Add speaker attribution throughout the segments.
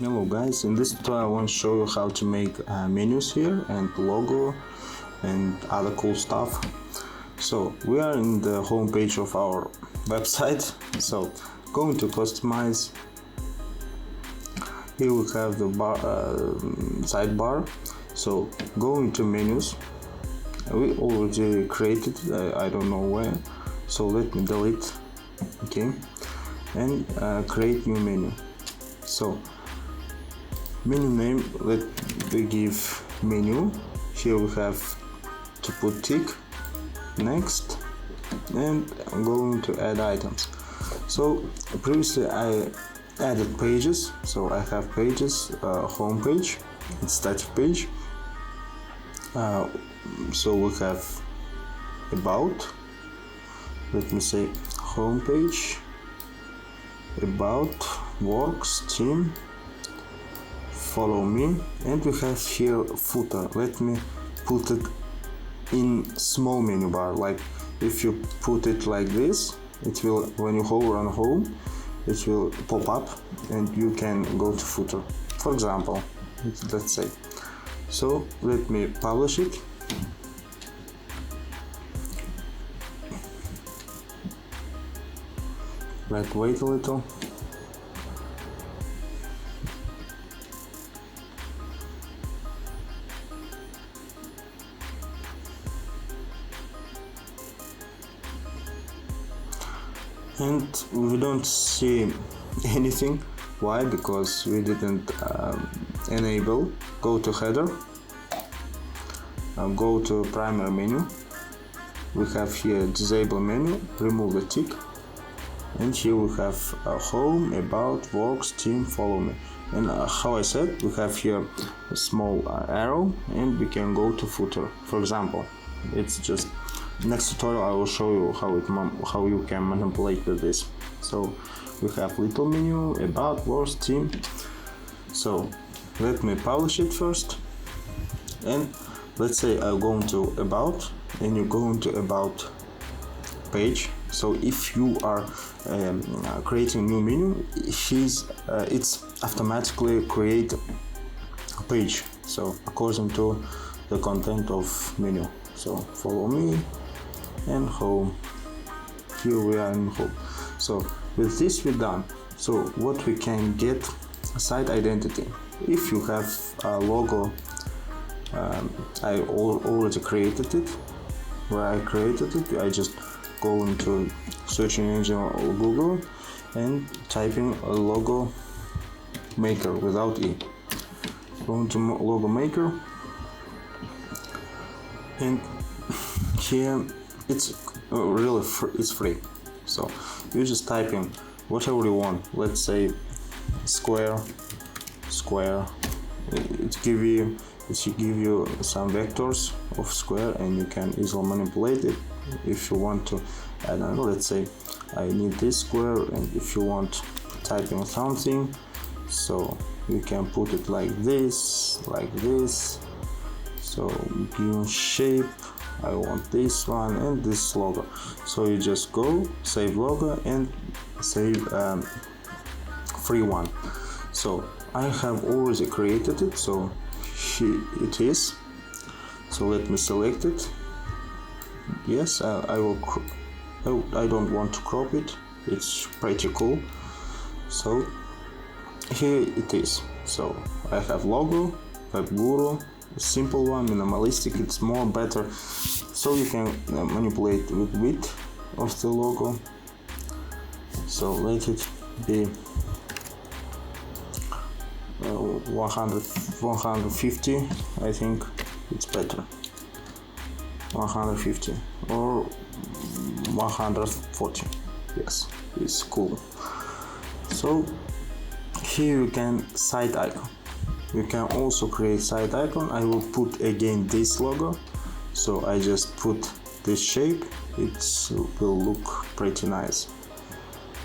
Speaker 1: Hello guys, in this tutorial I want to show you how to make menus here and logo and other cool stuff. So we are in the home page of our website, so going to customize. Here we have the sidebar, so go into menus. We already created, I don't know where, so let me delete, okay, and create new menu. So menu name, let me give menu. Here we have to put tick, next, and I'm going to add items. So previously I added pages, so I have pages, home page and static page. So we have about, let me say home page, about, works, team, follow me, and we have here footer. Let me put it in small menu bar. Like if you put it like this, it will, when you hover on home, it will pop up and you can go to footer, for example, let's say. So let me publish it. Let's wait a little. And we don't see anything. Why? Because we didn't enable. Go to header, go to primary menu. We have here disable menu, remove the tick, and here we have home, about, works, team, follow me. And how I said, we have here a small arrow, and we can go to footer. For example, it's just next tutorial I will show you how you can manipulate with this. So we have little menu, about, works, team. So let me publish it first, and let's say I go into about, and you go into about page. So if you are creating new menu, it's automatically create a page, so according to the content of menu. So follow me and home. Here we are in home. So with this we're done. So what we can get, site identity. If you have a logo, I already created it. Where I created it, I just go into searching engine or Google and typing a logo maker without E. Go into logo maker, and here it's really it's free. So you just type in whatever you want. Let's say square. It give you some vectors of square, and you can easily manipulate it. If you want to, I don't know, let's say I need this square, and if you want typing something, so you can put it like this. So given shape, I want this one and this logo. So you just go save logo and save free one. So I have already created it, so here it is. So let me select it. Yes, I will. I don't want to crop it. It's pretty cool. So here it is. So I have logo, web guru, simple one, minimalistic. It's more better. So you can manipulate with width of the logo. So let it be 150. I think it's better. 150 or 140. Yes, it's cool. So here you can site icon. You can also create site icon. I will put again this logo. So I just put this shape. It will look pretty nice.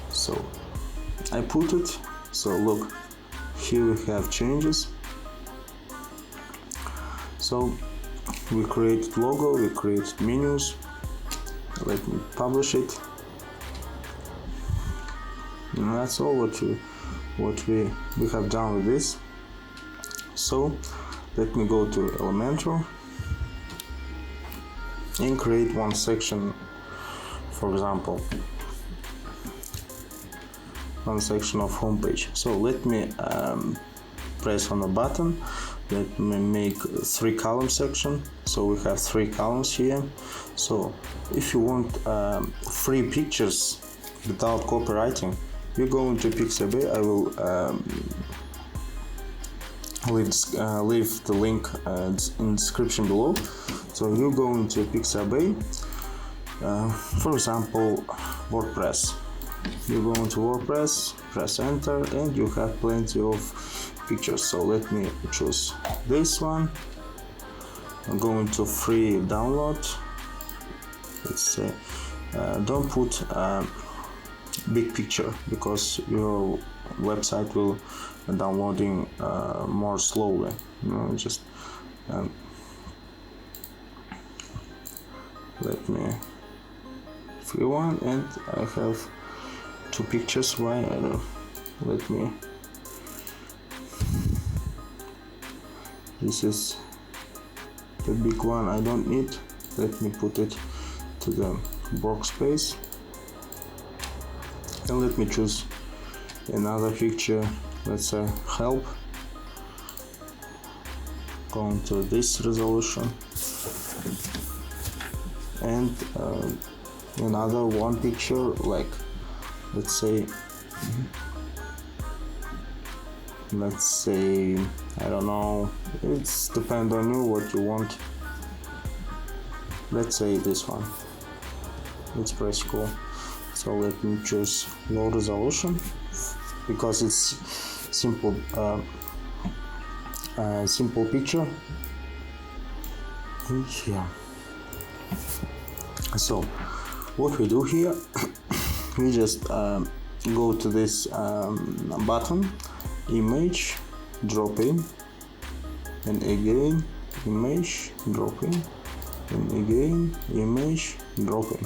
Speaker 1: So I put it. So look, here we have changes. So we created logo, we created menus. Let me publish it. And that's all what you what we have done with this. So let me go to Elementor and create one section, for example one section of homepage. So let me press on a button. Let me make 3 column section, so we have 3 columns here. So if you want free pictures without copywriting, you go into Pixabay. I will leave the link in description below. So you go into Pixabay, for example WordPress. You go into WordPress, press enter, and you have plenty of pictures. So let me choose this one. I'm going to free download. Let's say don't put big picture, because your website will downloading more slowly, you know. Just let me free one, and I have 2 pictures. Why? I don't know. Let me, this is the big one I don't need. Let me put it to the workspace, and let me choose another picture. Let's say help. Go into this resolution, and another one picture, like let's say I don't know, it's depend on you what you want. Let's say this one. It's pretty cool. So let me choose low resolution, because it's simple simple picture. Yeah. So what we do here, we just go to this button, image, drop in, and again image, drop in, and again image, drop in.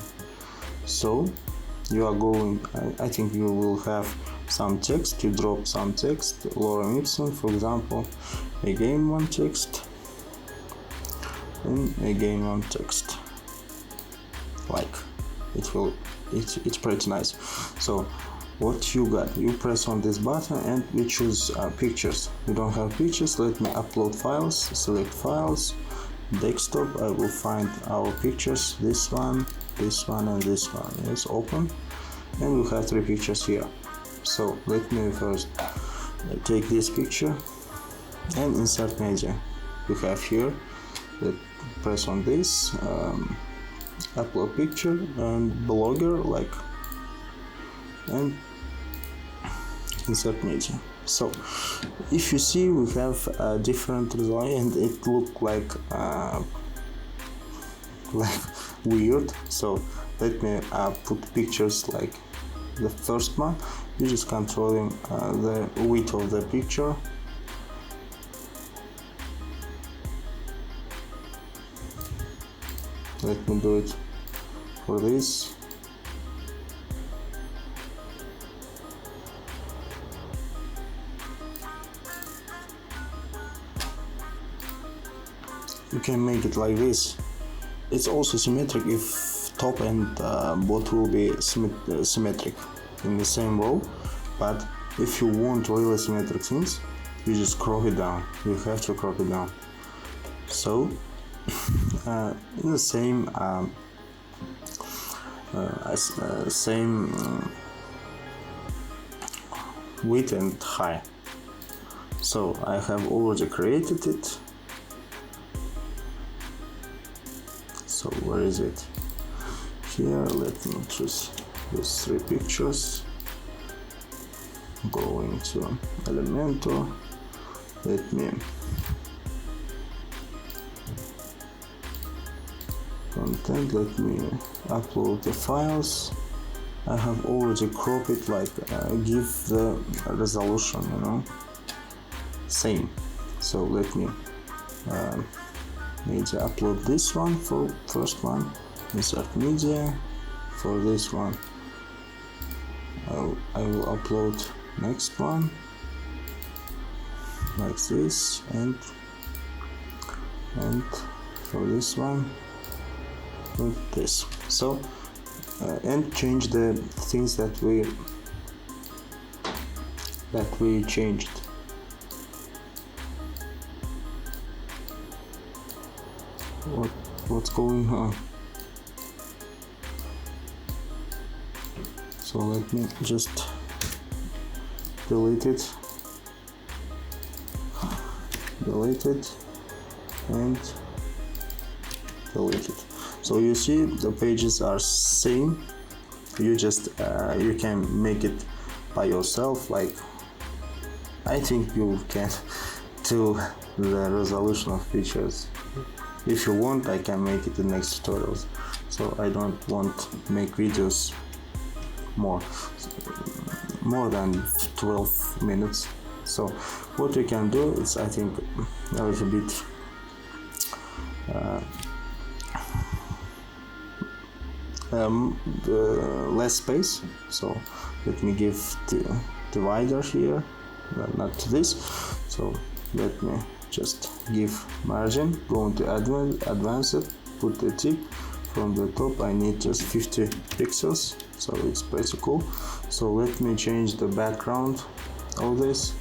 Speaker 1: So you are going, I think you will have some text. You drop some text, Lorem Ipsum, for example, again one text, and again one text, like it's pretty nice. So what you got, you press on this button and you choose pictures. You don't have pictures, let me upload files, select files, desktop. I will find our pictures, this one, and this one. Yes, open, and we have 3 pictures here. So let me first take this picture and insert media. We have here, press on this, upload picture and blogger, like, and insert media. So if you see, we have a different result, and it look like weird. So let me put pictures like the first one. You just controlling the width of the picture. Let me do it for this. You can make it like this. It's also symmetric if top and bottom will be symmetric in the same row. But if you want really symmetric things, you just crop it down. You have to crop it down. So in the same width and height. So I have already created it. So where is it? Here, let me choose these 3 pictures. Go into Elementor. Let me content. Let me upload the files. I have already cropped it, like give the resolution, you know, same. So let me media, upload this one for first one, insert media. For this one I will upload next one like this, and for this one like this. So and change the things that we changed. What's going on? So let me just delete it and delete it. So you see the pages are same. You just you can make it by yourself. Like, I think you can do the resolution of pictures. If you want, I can make it in next tutorials. So I don't want to make videos more than 12 minutes. So what you can do is, I think, a little bit less space. So let me give the divider here, not to this. So let me just give margin, go into advanced, put the tick from the top. I need just 50 pixels, so it's pretty cool. So let me change the background of this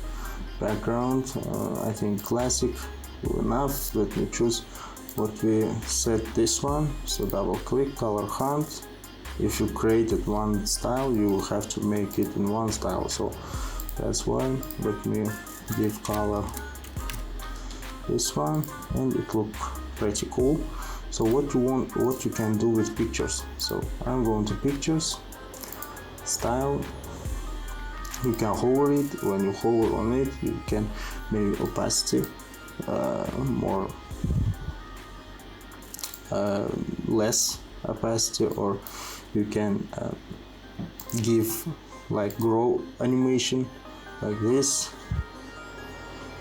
Speaker 1: background. I think classic enough. Let me choose what we set, this one. So double click, color hunt. If you created one style, you have to make it in one style, so that's why. Let me give color this one, and it look pretty cool. So what you can do with pictures. So I'm going to pictures, style. You can hover it. When you hover on it, you can make opacity more less opacity, or you can give like grow animation like this.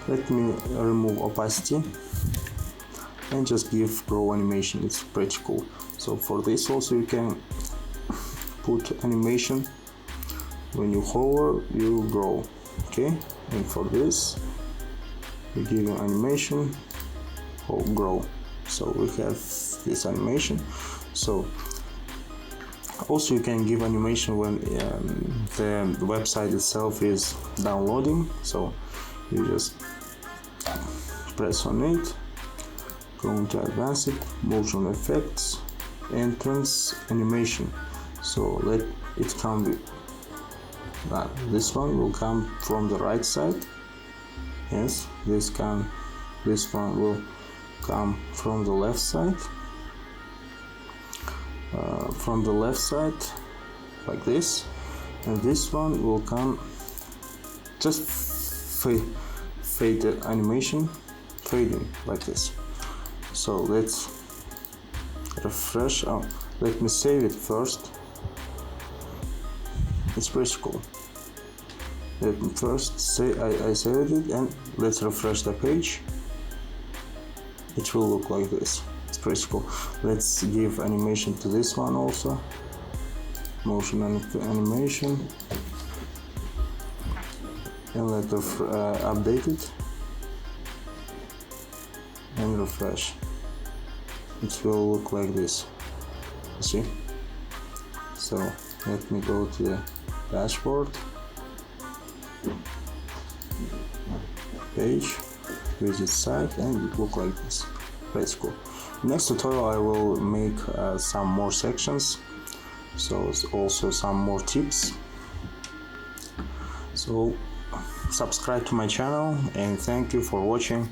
Speaker 1: Let me remove opacity and just give grow animation. It's pretty cool. So for this also you can put animation. When you hover, you grow. Okay, and for this we give an animation, grow. So we have this animation. So also you can give animation when the website itself is downloading. So you just press on it, go into advanced, motion effects, entrance animation. So let it come with this one will come from the right side. Yes, this one will come from the left side. From the left side like this, and this one will come just fade animation, fading like this. So let's refresh. Let me save it first. It's pretty cool. Let me first say I saved it, and let's refresh the page. It will look like this. It's pretty cool. Let's give animation to this one also. Motion animation, and let update it and refresh. It will look like this. You see? So let me go to the dashboard page, visit site, and it look like this. Pretty cool. Next tutorial I will make some more sections, so also some more tips. So subscribe to my channel, and thank you for watching.